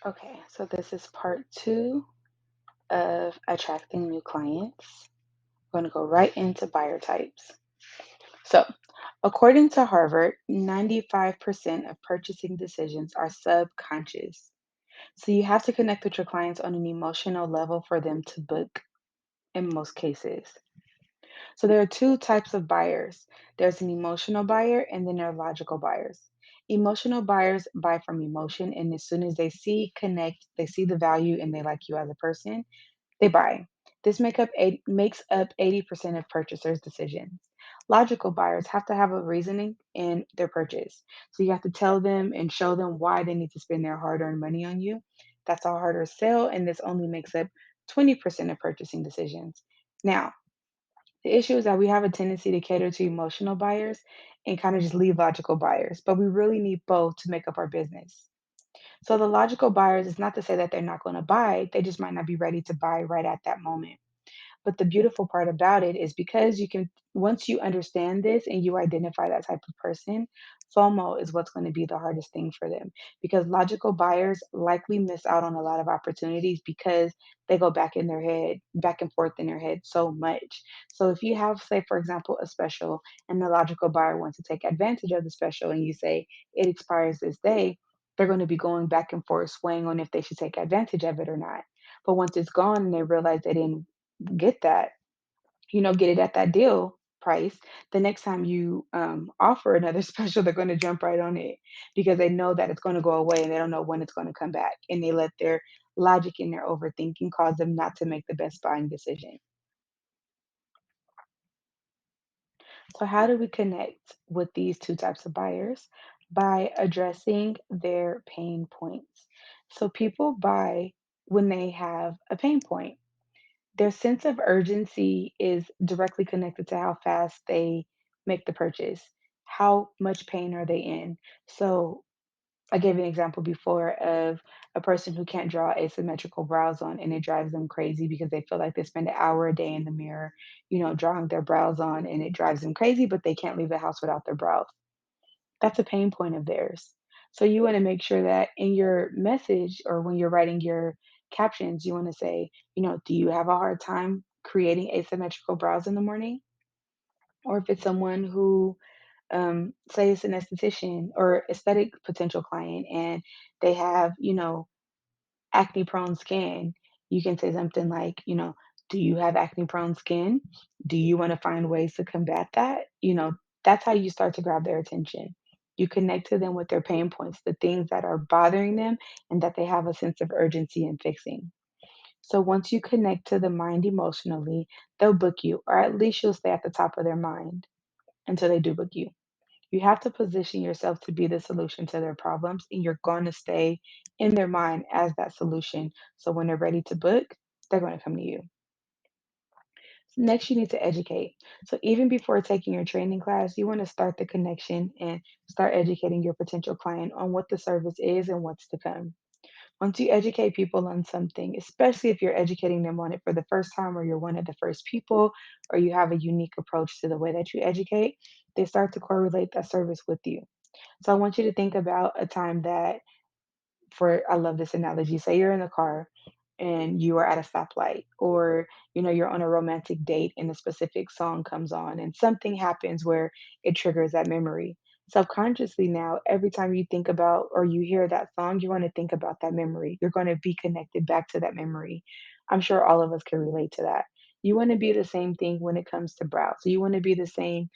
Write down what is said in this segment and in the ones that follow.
Okay, so this is part two of attracting new clients. I'm going to go right into buyer types. So, according to Harvard, 95% of purchasing decisions are subconscious. So, you have to connect with your clients on an emotional level for them to book in most cases. So, there are two types of buyers, there's an emotional buyer and then there are logical buyers. Emotional buyers buy from emotion, and as soon as they see, connect, they see the value and they like you as a person, they buy. This makes up 80% of purchasers' decisions. Logical buyers have to have a reasoning in their purchase. So you have to tell them and show them why they need to spend their hard earned money on you. That's a harder sell, and this only makes up 20% of purchasing decisions. Now, the issue is that we have a tendency to cater to emotional buyers and kind of just leave logical buyers, but we really need both to make up our business. So the logical buyers is not to say that they're not going to buy, they just might not be ready to buy right at that moment. But the beautiful part about it is because you can, once you understand this and you identify that type of person, FOMO is what's going to be the hardest thing for them because logical buyers likely miss out on a lot of opportunities because they go back in their head, back and forth in their head so much. So if you have, say, for example, a special and the logical buyer wants to take advantage of the special and you say it expires this day, they're going to be going back and forth, swaying on if they should take advantage of it or not. But once it's gone and they realize they didn't get that, get it at that deal price. The next time you offer another special, they're going to jump right on it because they know that it's going to go away and they don't know when it's going to come back. And they let their logic and their overthinking cause them not to make the best buying decision. So, how do we connect with these two types of buyers? By addressing their pain points. So, people buy when they have a pain point. Their sense of urgency is directly connected to how fast they make the purchase. How much pain are they in? So, I gave an example before of a person who can't draw asymmetrical brows on, and it drives them crazy because they feel like they spend an hour a day in the mirror, drawing their brows on, and it drives them crazy, but they can't leave the house without their brows. That's a pain point of theirs. So you want to make sure that in your message or when you're writing your captions, you want to say, do you have a hard time creating asymmetrical brows in the morning? Or if it's someone who, say it's an esthetician or aesthetic potential client and they have, acne prone skin, you can say something like, do you have acne prone skin? Do you want to find ways to combat that? That's how you start to grab their attention. You connect to them with their pain points, the things that are bothering them and that they have a sense of urgency in fixing. So once you connect to the mind emotionally, they'll book you, or at least you'll stay at the top of their mind until they do book you. You have to position yourself to be the solution to their problems, and you're going to stay in their mind as that solution. So when they're ready to book, they're going to come to you. So next, you need to educate. So even before taking your training class, you want to start the connection and start educating your potential client on what the service is and what's to come. Once you educate people on something, especially if you're educating them on it for the first time or you're one of the first people or you have a unique approach to the way that you educate, they start to correlate that service with you. So I want you to think about a time that for I love this analogy. Say you're in a car and you are at a stoplight or you're on a romantic date and a specific song comes on and something happens where it triggers that memory. Subconsciously now, every time you think about or you hear that song, you want to think about that memory. You're going to be connected back to that memory. I'm sure all of us can relate to that. You want to be the same thing when it comes to brow. So you want to be the same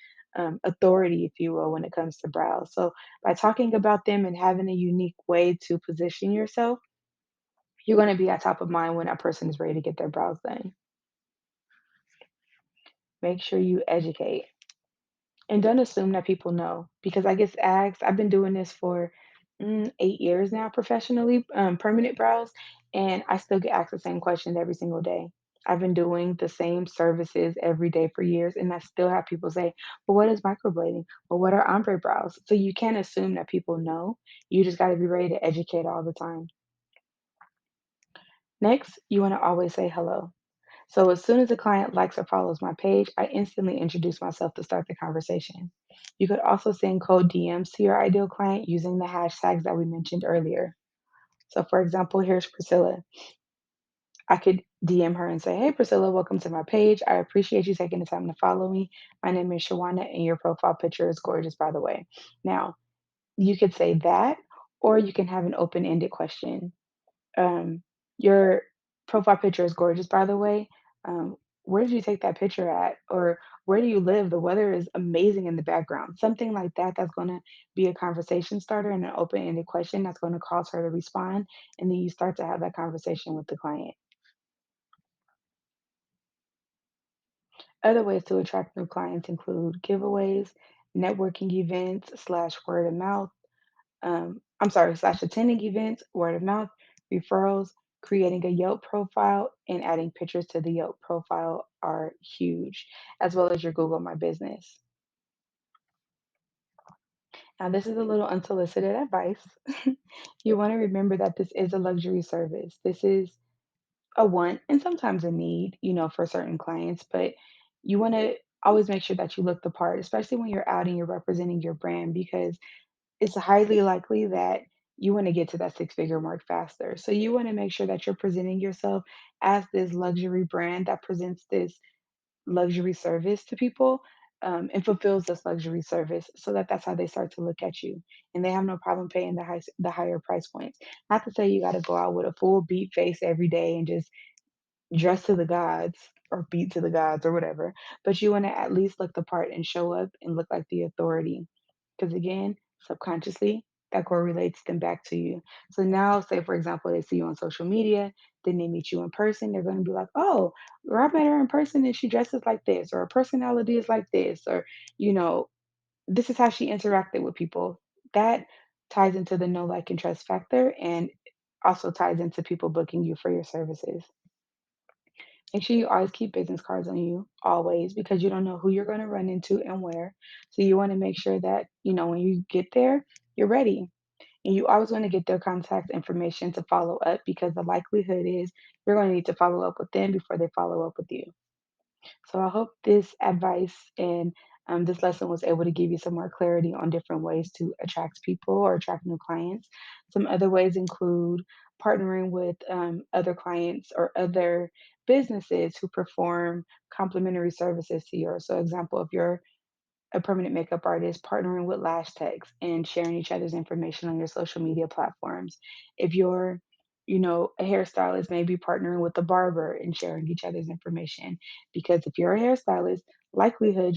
authority, if you will, when it comes to brows. So by talking about them and having a unique way to position yourself, you're going to be at top of mind when that person is ready to get their brows done. Make sure you educate and don't assume that people know because I get asked, I've been doing this for 8 years now professionally, permanent brows, and I still get asked the same question every single day. I've been doing the same services every day for years, and I still have people say, well, what is microblading? Well, what are ombre brows? So you can't assume that people know. You just got to be ready to educate all the time. Next, you want to always say hello. So as soon as a client likes or follows my page, I instantly introduce myself to start the conversation. You could also send cold DMs to your ideal client using the hashtags that we mentioned earlier. So, for example, here's Priscilla. I could DM her and say, "Hey, Priscilla, welcome to my page. I appreciate you taking the time to follow me. My name is Shawana, and your profile picture is gorgeous, by the way." Now, you could say that, or you can have an open ended question. Your profile picture is gorgeous, by the way. Um, where did you take that picture at? Or where do you live? The weather is amazing in the background. Something like that, that's going to be a conversation starter and an open ended question that's going to cause her to respond. And then you start to have that conversation with the client. Other ways to attract new clients include giveaways, networking events slash word of mouth. I'm sorry, slash attending events, word of mouth, referrals, creating a Yelp profile, and adding pictures to the Yelp profile are huge, as well as your Google My Business. Now, this is a little unsolicited advice. You want to remember that this is a luxury service. This is a want and sometimes a need, for certain clients, but you want to always make sure that you look the part, especially when you're out and you're representing your brand, because it's highly likely that you want to get to that six-figure mark faster. So you want to make sure that you're presenting yourself as this luxury brand that presents this luxury service to people, and fulfills this luxury service, so that that's how they start to look at you, and they have no problem paying the higher price points. Not to say you got to go out with a full beat face every day and just dress to the gods or beat to the gods or whatever, but you want to at least look the part and show up and look like the authority. Because again, subconsciously, that correlates them back to you. So now, say for example, they see you on social media, then they meet you in person, they're going to be like, oh, or I met her in person and she dresses like this, or her personality is like this, or, you know, this is how she interacted with people. That ties into the know, like, and trust factor, and also ties into people booking you for your services. Make sure you always keep business cards on you, always, because you don't know who you're going to run into and where. So you want to make sure that, when you get there, you're ready. And you always want to get their contact information to follow up, because the likelihood is you're going to need to follow up with them before they follow up with you. So I hope this advice and this lesson was able to give you some more clarity on different ways to attract people or attract new clients. Some other ways include partnering with other clients or other businesses who perform complementary services to yours. So, example, if you're a permanent makeup artist, partnering with Lash Techs and sharing each other's information on your social media platforms. If you're, a hairstylist, maybe partnering with a barber and sharing each other's information. Because if you're a hairstylist, likelihood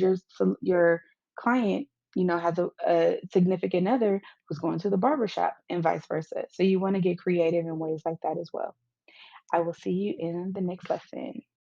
your client, has a significant other who's going to the barber shop and vice versa. So you want to get creative in ways like that as well. I will see you in the next lesson.